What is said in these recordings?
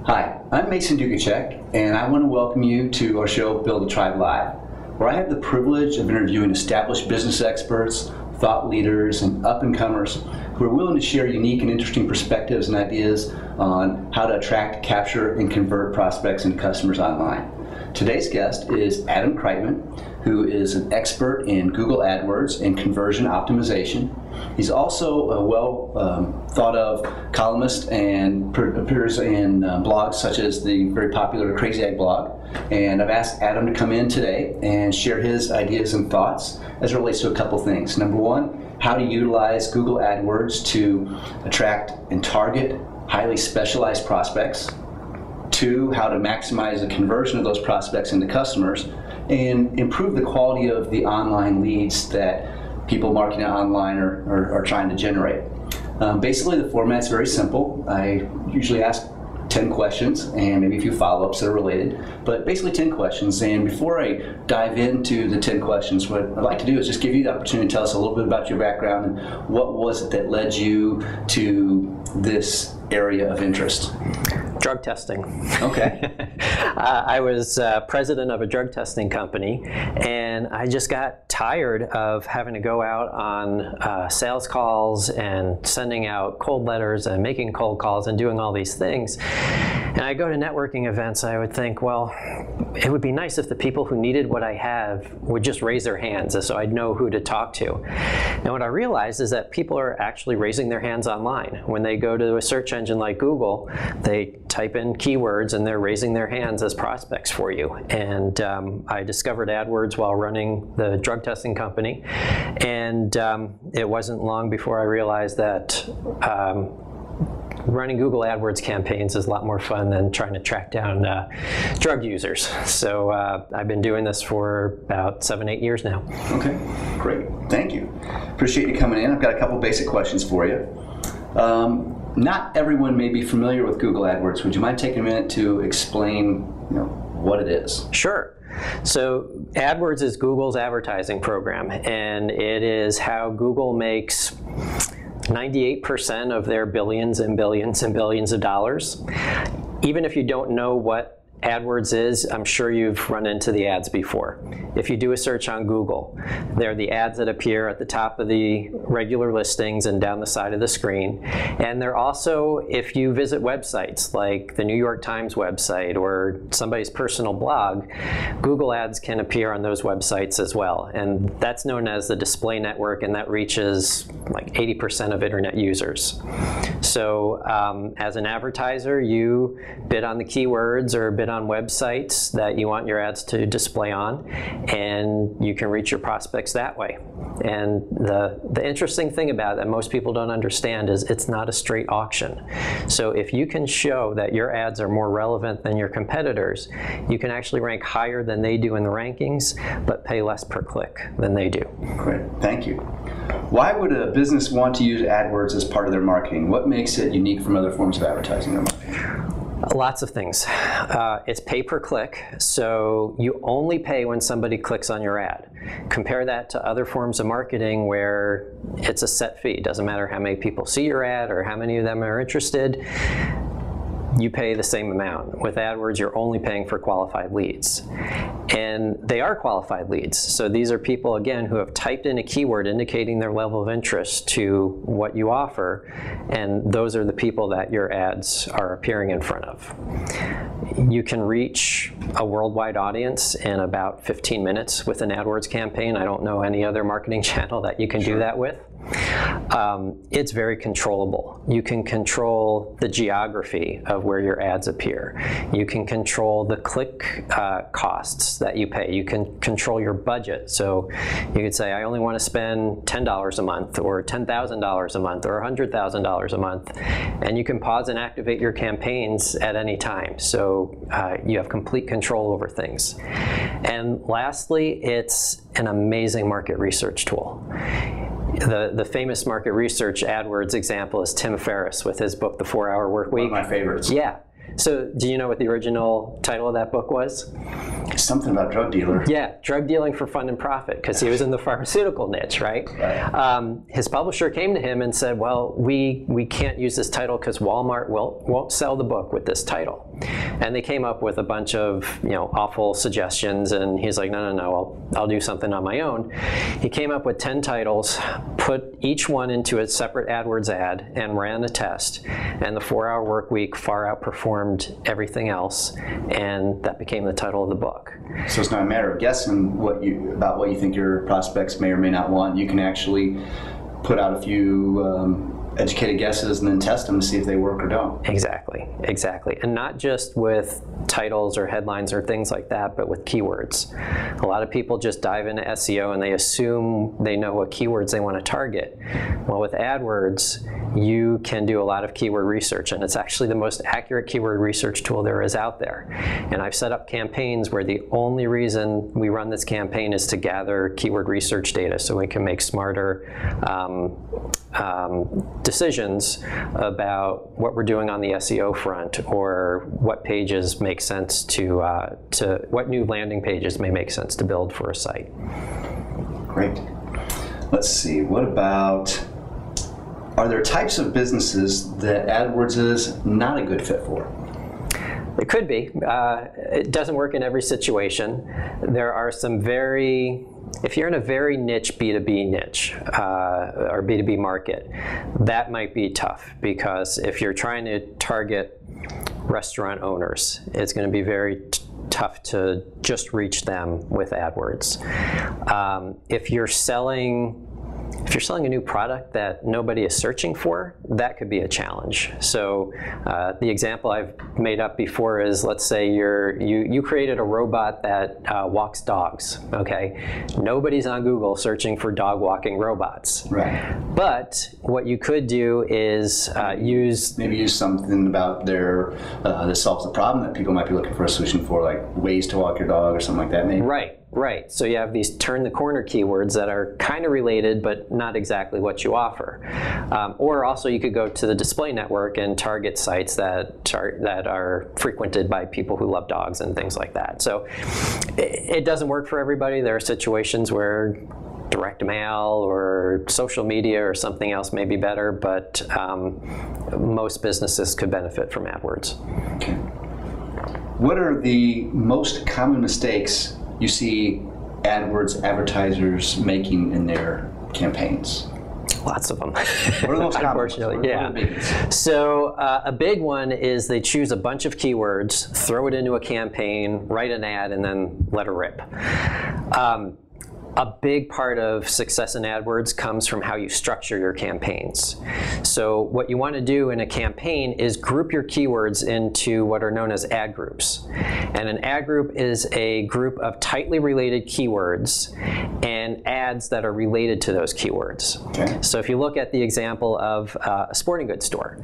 Hi, I'm Mason Dukacek, and I want to welcome you to our show, Build a Tribe Live, where I have the privilege of interviewing established business experts, thought leaders, and up-and-comers who are willing to share unique and interesting perspectives and ideas on how to attract, capture, and convert prospects and customers online. Today's guest is Adam Kreitman, who is an expert in Google AdWords and conversion optimization. He's also a thought of columnist and appears in blogs such as the very popular Crazy Egg blog. And I've asked Adam to come in today and share his ideas and thoughts as it relates to a couple things. Number one, how to utilize Google AdWords to attract and target highly specialized prospects. Two, how to maximize the conversion of those prospects into customers and improve the quality of the online leads that people marketing online are trying to generate. Basically, the format's very simple. I usually ask 10 questions and maybe a few follow-ups that are related, but basically 10 questions. And before I dive into the 10 questions, what I'd like to do is just give you the opportunity to tell us a little bit about your background and what was it that led you to this area of interest. Drug testing. Okay. I was president of a drug testing company, and I just got tired of having to go out on sales calls and sending out cold letters and making cold calls and doing all these things. And I go to networking events, I would think, well, it would be nice if the people who needed what I have would just raise their hands so I'd know who to talk to. And what I realized is that people are actually raising their hands online. When they go to a search engine like Google, they type in keywords and they're raising their hands as prospects for you. And I discovered AdWords while running the drug testing company. And it wasn't long before I realized that running Google AdWords campaigns is a lot more fun than trying to track down drug users. So I've been doing this for about 7-8 years now. Okay, great. Thank you. Appreciate you coming in. I've got a couple basic questions for you. Not everyone may be familiar with Google AdWords. Would you mind taking a minute to explain what it is? Sure. So AdWords is Google's advertising program, and it is how Google makes 98% of their billions and billions and billions of dollars. Even if you don't know what AdWords is, I'm sure you've run into the ads before. If you do a search on Google, they're the ads that appear at the top of the regular listings and down the side of the screen. And they're also, if you visit websites like the New York Times website or somebody's personal blog, Google ads can appear on those websites as well. And that's known as the display network, and that reaches like 80% of internet users. So as an advertiser, you bid on the keywords or bid on websites that you want your ads to display on, and you can reach your prospects that way. And the interesting thing about it that most people don't understand is it's not a straight auction. So if you can show that your ads are more relevant than your competitors, you can actually rank higher than they do in the rankings, but pay less per click than they do. Great, thank you. Why would a business want to use AdWords as part of their marketing? What makes it unique from other forms of advertising or marketing? Lots of things. It's pay per click, so you only pay when somebody clicks on your ad. Compare that to other forms of marketing where it's a set fee. It doesn't matter how many people see your ad or how many of them are interested. You pay the same amount. With AdWords, you're only paying for qualified leads. And they are qualified leads. So these are people, again, who have typed in a keyword indicating their level of interest to what you offer, and those are the people that your ads are appearing in front of. You can reach a worldwide audience in about 15 minutes with an AdWords campaign. I don't know any other marketing channel that you can do that with. It's very controllable. You can control the geography of where your ads appear. You can control the click costs that you pay. You can control your budget. So you could say, I only want to spend $10 a month or $10,000 a month or $100,000 a month. And you can pause and activate your campaigns at any time. So you have complete control over things. And lastly, it's an amazing market research tool. The famous market research AdWords example is Tim Ferriss with his book, The 4-Hour Workweek. One of my favorites. Yeah. So do you know what the original title of that book was? Something about drug dealer. Yeah, drug dealing for fun and profit, because he was in the pharmaceutical niche, right? His publisher came to him and said, well, we can't use this title because Walmart won't sell the book with this title. And they came up with a bunch of awful suggestions, and he's like, no, I'll do something on my own. He came up with 10 titles, put each one into a separate AdWords ad, and ran a test. And the 4-hour work week far outperformed everything else, and that became the title of the book. So it's not a matter of guessing about what you think your prospects may or may not want. You can actually put out a few educated guesses and then test them to see if they work or don't. Exactly. And not just with titles or headlines or things like that, but with keywords. A lot of people just dive into SEO and they assume they know what keywords they want to target. Well, with AdWords, you can do a lot of keyword research, and it's actually the most accurate keyword research tool there is out there. And I've set up campaigns where the only reason we run this campaign is to gather keyword research data so we can make smarter decisions about what we're doing on the SEO front, or what pages make sense to what new landing pages may make sense to build for a site. Great. Let's see, what about, are there types of businesses that AdWords is not a good fit for? It could be. It doesn't work in every situation. There are some if you're in a very niche B2B niche or B2B market, that might be tough, because if you're trying to target restaurant owners, it's going to be very tough to just reach them with AdWords. If you're selling a new product that nobody is searching for, that could be a challenge. So the example I've made up before is, let's say you created a robot that walks dogs, okay? Nobody's on Google searching for dog walking robots. Right. But what you could do is use something about that solves the problem that people might be looking for a solution for, like ways to walk your dog or something like that, maybe. Right. So you have these turn the corner keywords that are kind of related, but not exactly what you offer. Or also you could go to the display network and target sites that are frequented by people who love dogs and things like that. So it doesn't work for everybody. There are situations where direct mail or social media or something else may be better, but most businesses could benefit from AdWords. Okay. What are the most common mistakes you see AdWords advertisers making in their campaigns? Lots of them. What are the most common? Unfortunately, yeah. So a big one is they choose a bunch of keywords, throw it into a campaign, write an ad, and then let it rip. A big part of success in AdWords comes from how you structure your campaigns. So what you want to do in a campaign is group your keywords into what are known as ad groups. And an ad group is a group of tightly related keywords and ads that are related to those keywords. Okay. So if you look at the example of a sporting goods store,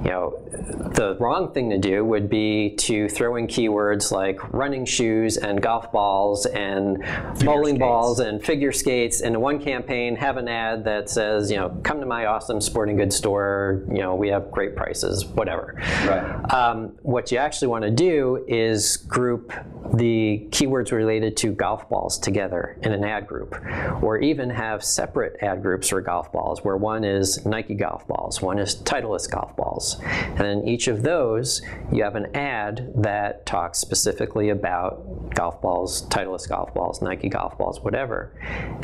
the wrong thing to do would be to throw in keywords like running shoes and golf balls and bowling balls and figure skates into one campaign, have an ad that says, come to my awesome sporting goods store, we have great prices, whatever. Right. What you actually want to do is group the keywords related to golf balls together in an ad group, or even have separate ad groups for golf balls, where one is Nike golf balls, one is Titleist golf balls. And in each of those, you have an ad that talks specifically about golf balls, Titleist golf balls, Nike golf balls, whatever,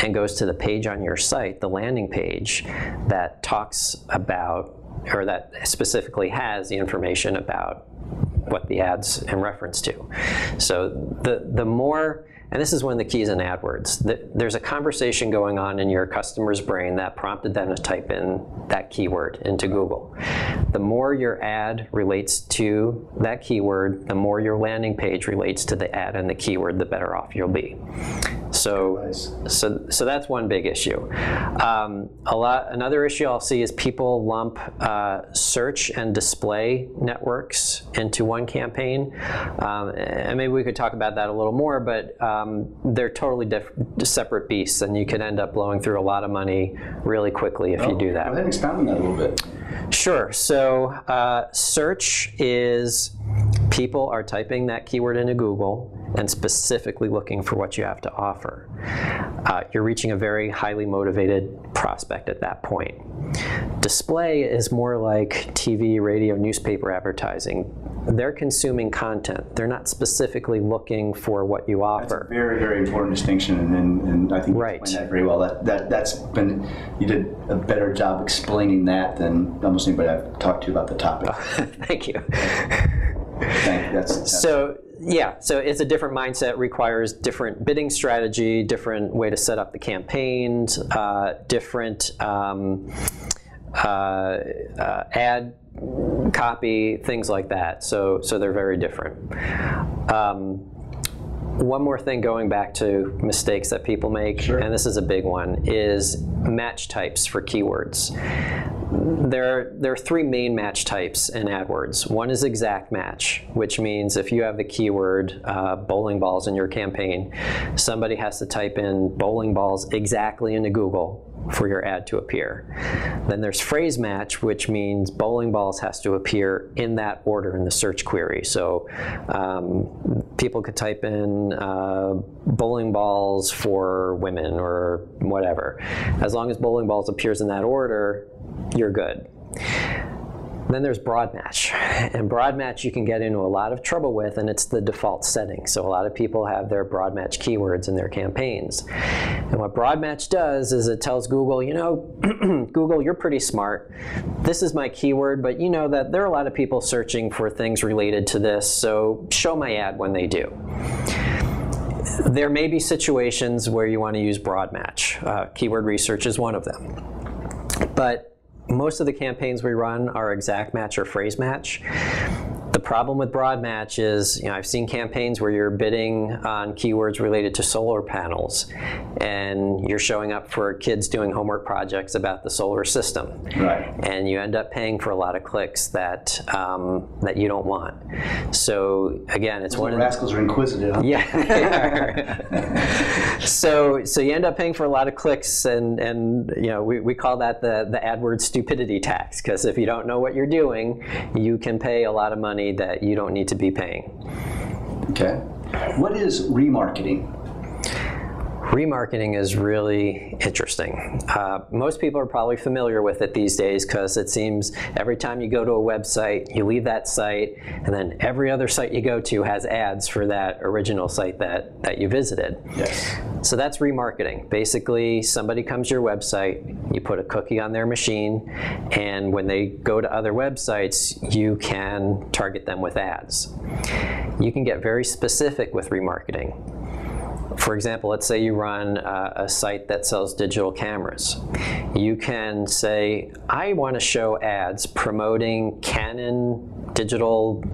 and goes to the page on your site, the landing page, that talks about, or that specifically has the information about what the ad's in reference to. So the more, and this is one of the keys in AdWords, there's a conversation going on in your customer's brain that prompted them to type in that keyword into Google. The more your ad relates to that keyword, the more your landing page relates to the ad and the keyword, the better off you'll be. So that's one big issue. Another issue I'll see is people lump search and display networks into one campaign. And maybe we could talk about that a little more, but they're totally separate beasts, and you could end up blowing through a lot of money really quickly if you do that. Go ahead and expound on that a little bit. Sure. So search is People are typing that keyword into Google and specifically looking for what you have to offer. You're reaching a very highly motivated prospect at that point. Display is more like TV, radio, newspaper advertising. They're consuming content. They're not specifically looking for what you offer. That's a very, very important distinction, and I think you Right. explained that very well. You did a better job explaining that than almost anybody I've talked to about the topic. Thank you. Thank you. So it's a different mindset, requires different bidding strategy, different way to set up the campaigns, different ad copy, things like that. So they're very different. One more thing, going back to mistakes that people make, Sure. and this is a big one, is match types for keywords. There are three main match types in AdWords. One is exact match, which means if you have the keyword bowling balls in your campaign, somebody has to type in bowling balls exactly into Google for your ad to appear. Then there's phrase match, which means bowling balls has to appear in that order in the search query. So people could type in bowling balls for women or whatever. As long as bowling balls appears in that order, you're good. Then there's broad match, and broad match you can get into a lot of trouble with, and it's the default setting. So a lot of people have their broad match keywords in their campaigns. And what broad match does is it tells Google, you know, Google, you're pretty smart. This is my keyword, but you know that there are a lot of people searching for things related to this, so show my ad when they do. There may be situations where you want to use broad match. Keyword research is one of them. But most of the campaigns we run are exact match or phrase match. The problem with broad match is, I've seen campaigns where you're bidding on keywords related to solar panels, and you're showing up for kids doing homework projects about the solar system. Right. And you end up paying for a lot of clicks that that you don't want. So again, it's one of the rascals are inquisitive. Huh? Yeah. So you end up paying for a lot of clicks, and we call that the AdWords stupidity tax, because if you don't know what you're doing, you can pay a lot of money that you don't need to be paying. Okay. What is remarketing? Remarketing is really interesting. Most people are probably familiar with it these days, because it seems every time you go to a website, you leave that site, and then every other site you go to has ads for that original site that you visited. Yes. So that's remarketing. Basically, somebody comes to your website, you put a cookie on their machine, and when they go to other websites, you can target them with ads. You can get very specific with remarketing. For example, let's say you run a site that sells digital cameras. You can say, I want to show ads promoting Canon digital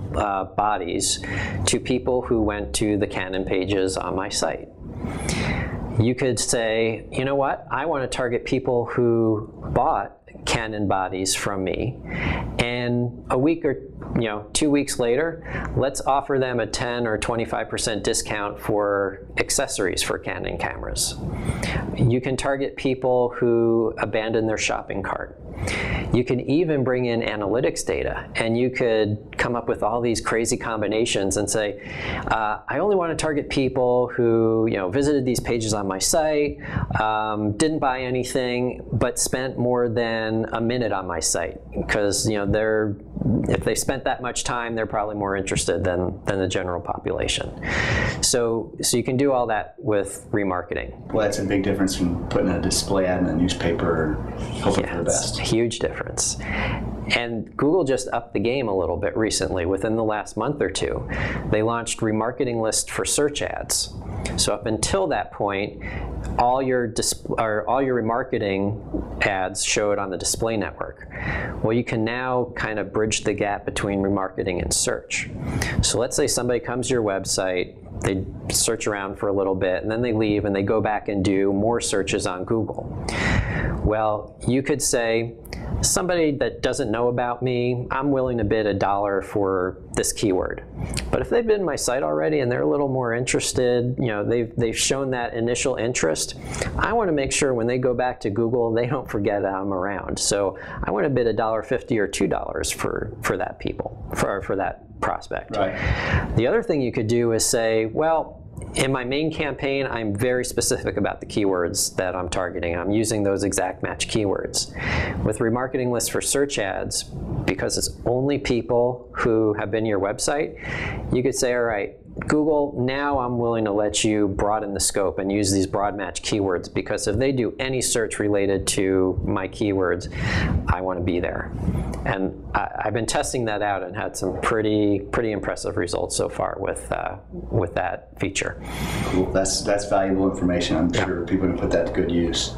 bodies to people who went to the Canon pages on my site. You could say, you know what, I want to target people who bought Canon bodies from me, and a week or 2 weeks later, let's offer them a 10 or 25% discount for accessories for Canon cameras. You can target people who abandon their shopping cart. You can even bring in analytics data, and you could come up with all these crazy combinations and say, I only want to target people who visited these pages on my site, didn't buy anything, but spent more than a minute on my site, because if they spent that much time, they're probably more interested than the general population. So you can do all that with remarketing. Well, that's a big difference from putting a display ad in a newspaper and hoping for the best. Huge difference. And Google just upped the game a little bit recently. Within the last month or two, they launched remarketing list for search ads. So up until that point, all your remarketing ads showed on the display network. Well, you can now kind of bridge the gap between remarketing and search. So let's say somebody comes to your website, they search around for a little bit, and then they leave and they go back and do more searches on Google. Well, you could say, somebody that doesn't know about me, I'm willing to bid $1 for this keyword. But if they've been to my site already and they're a little more interested, they've shown that initial interest, I want to make sure when they go back to Google, they don't forget I'm around. So I want to bid $1.50 or $2 for that for that prospect. Right. The other thing you could do is say, well, in my main campaign, I'm very specific about the keywords that I'm targeting. I'm using those exact match keywords. With remarketing lists for search ads, because it's only people who have been to your website, you could say, all right, Google, now I'm willing to let you broaden the scope and use these broad match keywords, because if they do any search related to my keywords, I want to be there. And I've been testing that out and had some pretty impressive results so far with that feature. Cool. That's valuable information. I'm sure people can put that to good use.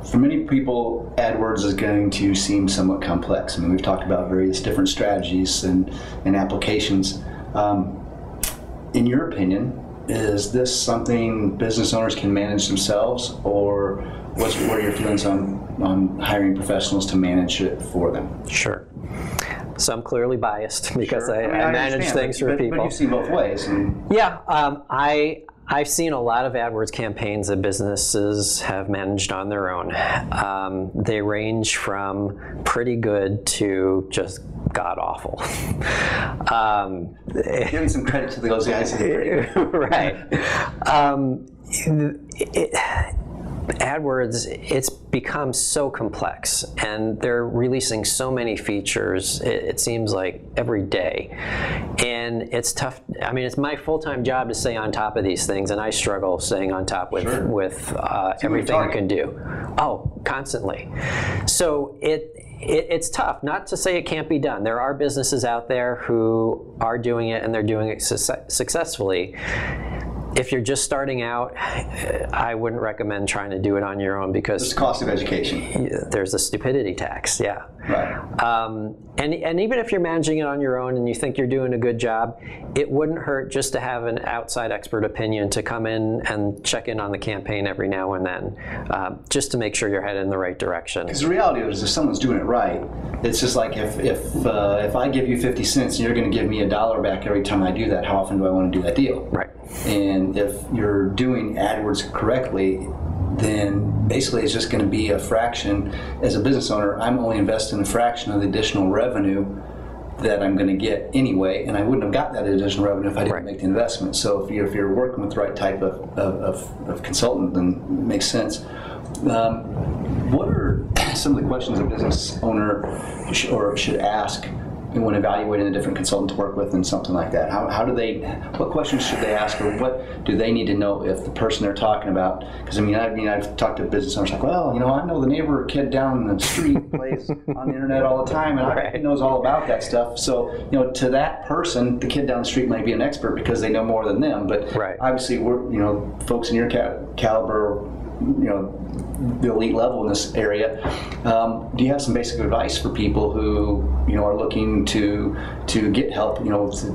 For many people, AdWords is going to seem somewhat complex. I mean, we've talked about various different strategies and applications. In your opinion, is this something business owners can manage themselves, or what are your feelings on hiring professionals to manage it for them? Sure. So I'm clearly biased because Sure. I manage things for people. But you've seen both ways. Yeah, I've seen a lot of AdWords campaigns that businesses have managed on their own. They range from pretty good to just god-awful. Giving some credit to those guys. Right. AdWords, it's become so complex, and they're releasing so many features, it seems like every day. And it's tough. I mean, it's my full-time job to stay on top of these things, and I struggle staying on top with, Sure. with everything you can do. Oh, constantly. So it's tough. Not to say it can't be done. There are businesses out there who are doing it, and they're doing it successfully. If you're just starting out, I wouldn't recommend trying to do it on your own, because It's the cost of education. there's a stupidity tax, yeah. Right. And even if you're managing it on your own and you think you're doing a good job, it wouldn't hurt just to have an outside expert opinion to come in and check in on the campaign every now and then, just to make sure you're headed in the right direction. Because the reality is, if someone's doing it right, it's just like if I give you 50 cents and you're going to give me $1 back every time I do that, how often do I want to do that deal? Right. And if you're doing AdWords correctly, then basically it's just going to be a fraction. As a business owner, I'm only investing a fraction of the additional revenue that I'm going to get anyway, and I wouldn't have got that additional revenue if I didn't make the investment. So if you're working with the right type of consultant, then it makes sense. What are some of the questions a business owner should ask when evaluating a different consultant to work with and something like that? What questions should they ask, or what do they need to know if the person they're talking about? Because I've talked to business owners like, well, I know the neighbor kid down the street plays on the internet all the time, and he knows all about that stuff. So to that person, the kid down the street might be an expert because they know more than them. But obviously, we're folks in your caliber, the elite level in this area. Do you have some basic advice for people who are looking to get help?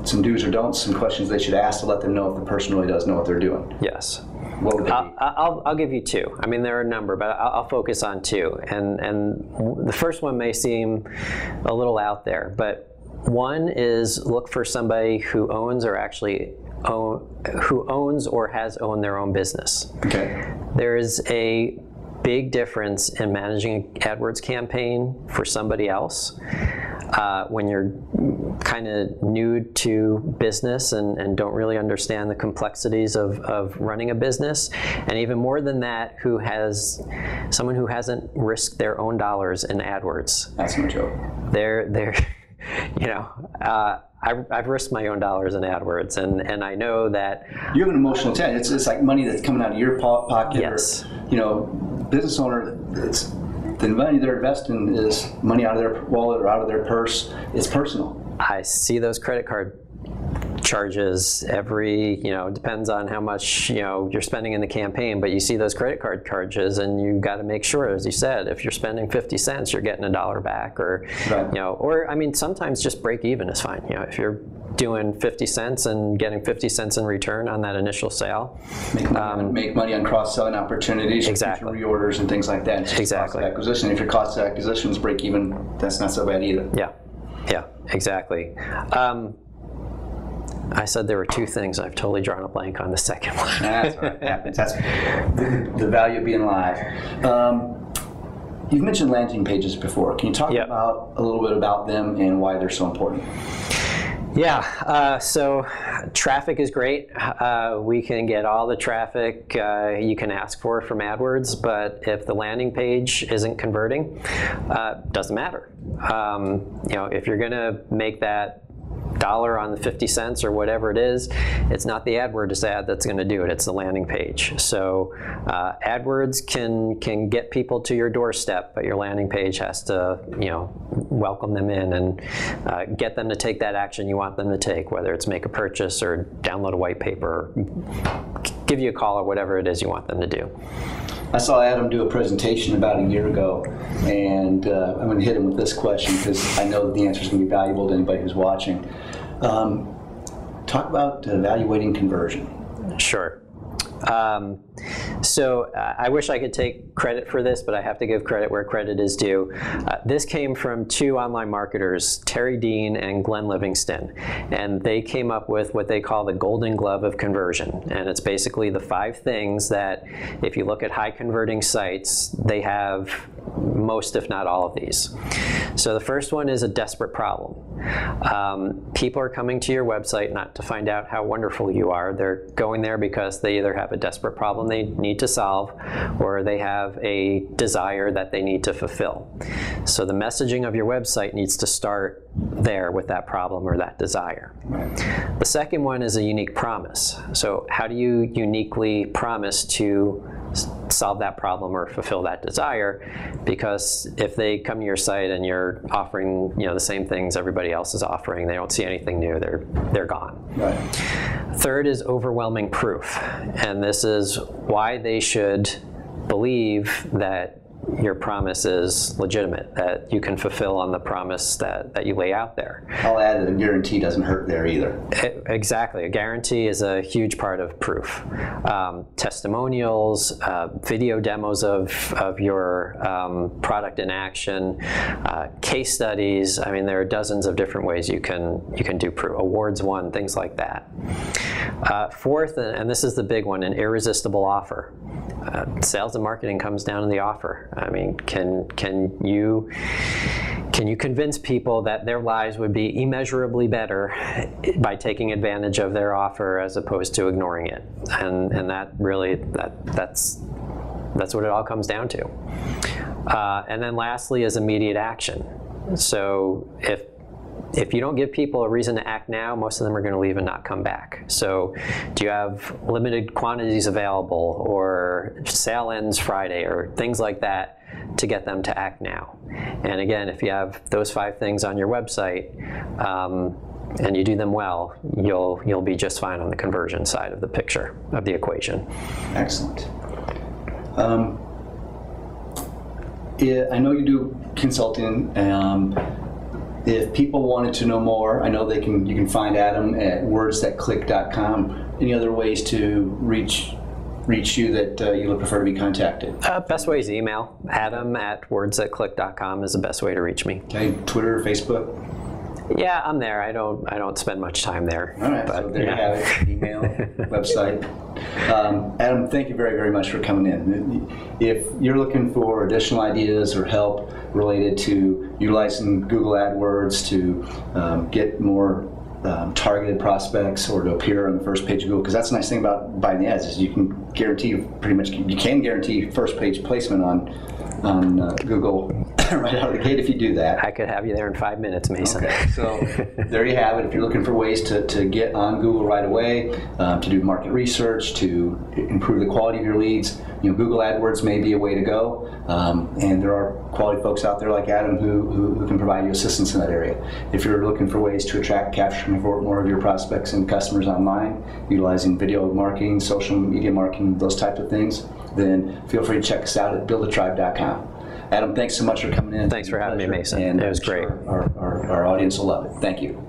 Some do's or don'ts, some questions they should ask to let them know if the person really does know what they're doing. Yes. What would they be? I'll give you two. I mean, there are a number, but I'll focus on two. And the first one may seem a little out there, but one is look for somebody who owns or has owned their own business. Okay. There is a big difference in managing an AdWords campaign for somebody else when you're kind of new to business and don't really understand the complexities of running a business, and even more than that, someone who hasn't risked their own dollars in AdWords. That's no joke. I've risked my own dollars in AdWords, and I know that you have an emotional attachment. It's like money that's coming out of your pocket. Yes. Or, business owner, it's the money they're investing is money out of their wallet or out of their purse. It's personal. I see those credit card charges every, depends on how much, you're spending in the campaign, but you see those credit card charges and you got to make sure, as you said, if you're spending 50 cents, you're getting $1 back, or, or I mean, sometimes just break even is fine. If you're doing 50 cents and getting 50 cents in return on that initial sale. Make money on cross-selling opportunities, exactly. reorders and things like that. It's exactly. Cost of acquisition. If your cost of acquisition is break even, that's not so bad either. Yeah, exactly. I said there were two things. I've totally drawn a blank on the second one. That's all right. That's the value of being live. You've mentioned landing pages before. Can you talk about a little bit about them and why they're so important? Yeah, so traffic is great. We can get all the traffic you can ask for from AdWords, but if the landing page isn't converting, doesn't matter. If you're going to make that $1 on the 50 cents or whatever it is, it's not the AdWords ad that's going to do it, it's the landing page. So AdWords can get people to your doorstep, but your landing page has to welcome them in and get them to take that action you want them to take, whether it's make a purchase or download a white paper, or give you a call, or whatever it is you want them to do. I saw Adam do a presentation about a year ago, and I'm going to hit him with this question because I know that the answer is going to be valuable to anybody who's watching. Talk about evaluating conversion. Sure. So I wish I could take credit for this, but I have to give credit where credit is due. This came from two online marketers, Terry Dean and Glenn Livingston, and they came up with what they call the golden glove of conversion. And it's basically the 5 things that, if you look at high converting sites, they have most, if not all, of these. So the first one is a desperate problem. People are coming to your website not to find out how wonderful you are. They're going there because they either have a desperate problem they need to solve, or they have a desire that they need to fulfill. So the messaging of your website needs to start there with that problem or that desire. The second one is a unique promise. So how do you uniquely promise to solve that problem or fulfill that desire? Because if they come to your site and you're offering the same things everybody else is offering, they don't see anything new, they're gone. Right. Third is overwhelming proof, and this is why they should believe that your promise is legitimate, that you can fulfill on the promise that you lay out there. I'll add that a guarantee doesn't hurt there either. Exactly. A guarantee is a huge part of proof. Testimonials, video demos of your product in action, case studies. I mean, there are dozens of different ways you can do proof. Awards won, things like that. Fourth, and this is the big one, an irresistible offer. Sales and marketing comes down to the offer. I mean, can you convince people that their lives would be immeasurably better by taking advantage of their offer as opposed to ignoring it? And that really that's what it all comes down to. And then lastly is immediate action. So if you don't give people a reason to act now, most of them are going to leave and not come back. So do you have limited quantities available, or sale ends Friday, or things like that to get them to act now? And again, if you have those 5 things on your website and you do them well, you'll be just fine on the conversion side of the picture, of the equation. Excellent. I know you do consulting. If people wanted to know more, I know you can find Adam at wordsthatclick.com. Any other ways to reach you that you would prefer to be contacted? Best way is email. Adam@wordsthatclick.com is the best way to reach me. Okay, Twitter, Facebook? Yeah, I'm there. I don't spend much time there. All right, so there you have it. Email, website. Adam, thank you very, very much for coming in. If you're looking for additional ideas or help related to utilizing Google AdWords to get more targeted prospects or to appear on the first page of Google, because that's the nice thing about buying the ads is you can guarantee first page placement on Google right out of the gate if you do that. I could have you there in 5 minutes, Mason. Okay, so there you have it. If you're looking for ways to get on Google right away, to do market research, to improve the quality of your leads, Google AdWords may be a way to go. And there are quality folks out there like Adam who can provide you assistance in that area. If you're looking for ways to attract, capture, and convert more of your prospects and customers online, utilizing video marketing, social media marketing, those types of things, then feel free to check us out at buildatribe.com. Adam, thanks so much for coming in. Thanks for having me, Mason. And it was great. Our audience will love it. Thank you.